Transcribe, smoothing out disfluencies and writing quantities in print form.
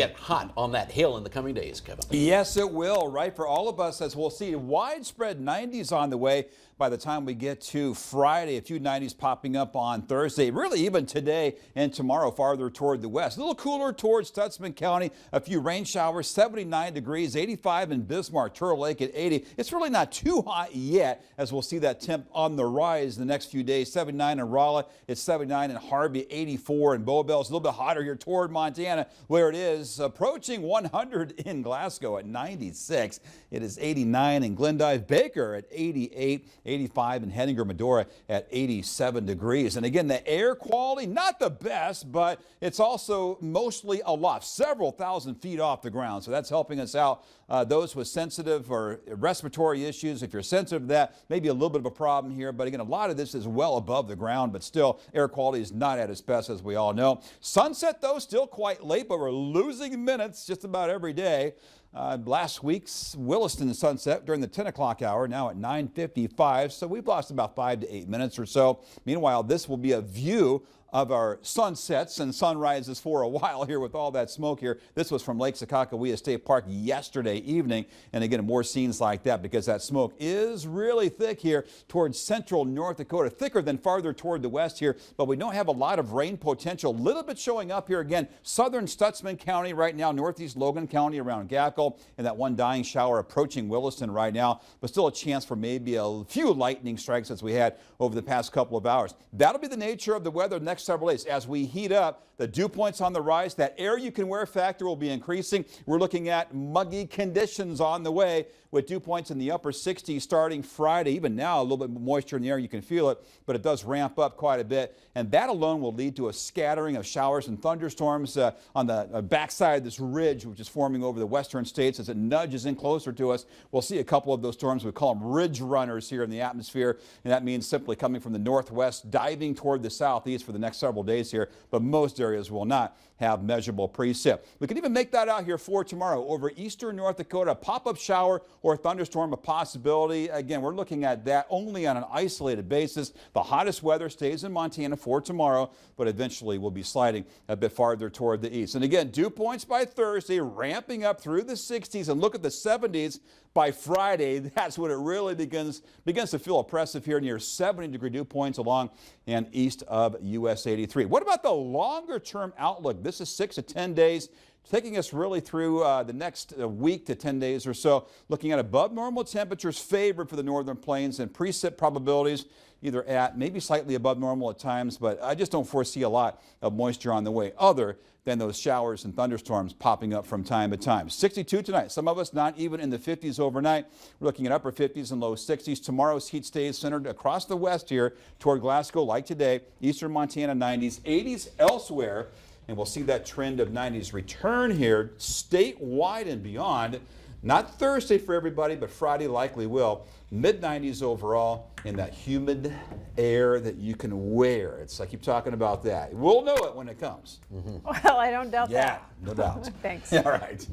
Get hot on that hill in the coming days, Kevin. Yes, it will, right? For all of us, as we'll see widespread 90s on the way by the time we get to Friday. A few 90s popping up on Thursday, really even today and tomorrow farther toward the west. A little cooler towards Stutsman County. A few rain showers, 79 degrees, 85 in Bismarck, Turtle Lake at 80. It's really not too hot yet, as we'll see that temp on the rise in the next few days. 79 in Rolla, it's 79 in Harvey, 84 in Bowbell. It's a little bit hotter here toward Montana, where it is approaching 100 in Glasgow at 96. It is 89 in Glendive, Baker at 88, 85 in Henninger, Medora at 87 degrees. And again, the air quality, not the best, but it's also mostly aloft, several thousand feet off the ground. So that's helping us out. Those with sensitive or respiratory issues, if you're sensitive to that, maybe a little bit of a problem here. But again, a lot of this is well above the ground, but still air quality is not at its best, as we all know. Sunset, though, still quite late, but we're losing minutes just about every day. Last week's Williston sunset during the 10 o'clock hour, now at 9:55, so we've lost about 5 to 8 minutes or so. Meanwhile, this will be a view of our sunsets and sunrises for a while here with all that smoke here. This was from Lake Sakakawea State Park yesterday evening. And again, more scenes like that because that smoke is really thick here towards central North Dakota, thicker than farther toward the west here. But we don't have a lot of rain potential. A little bit showing up here again. Southern Stutsman County right now, northeast Logan County around Gackle, and that one dying shower approaching Williston right now. But still a chance for maybe a few lightning strikes as we had over the past couple of hours. That'll be the nature of the weather next several days. As we heat up, the dew points on the rise, that air you can wear factor will be increasing. We're looking at muggy conditions on the way with dew points in the upper 60s starting Friday. Even now, a little bit moisture in the air, you can feel it, but it does ramp up quite a bit. And that alone will lead to a scattering of showers and thunderstorms on the backside of this ridge, which is forming over the western states. As it nudges in closer to us, we'll see a couple of those storms. We call them ridge runners here in the atmosphere, and that means simply coming from the northwest, diving toward the southeast for the next several days here, but most areas will not have measurable precip. We can even make that out here for tomorrow over eastern North Dakota. Pop-up shower or thunderstorm a possibility. Again, we're looking at that only on an isolated basis. The hottest weather stays in Montana for tomorrow, but eventually we'll be sliding a bit farther toward the east. And again, dew points by Thursday, ramping up through the 60s, and look at the 70s by Friday. That's when it really begins to feel oppressive here, near 70-degree dew points along and east of US 83. What about the longer-term outlook? This is 6 to 10 days, taking us really through the next week to 10 days or so. Looking at above normal temperatures favored for the northern plains, and precip probabilities either at maybe slightly above normal at times, but I just don't foresee a lot of moisture on the way other than those showers and thunderstorms popping up from time to time. 62 tonight. Some of us not even in the 50s overnight. We're looking at upper 50s and low 60s. Tomorrow's heat stays centered across the west here toward Glasgow like today. Eastern Montana 90s, 80s elsewhere. And we'll see that trend of 90s return here statewide and beyond. Not Thursday for everybody, but Friday likely will. Mid-90s overall in that humid air that you can wear. I keep talking about that. We'll know it when it comes. Well, I don't doubt that. Yeah, no doubt. Thanks. All right.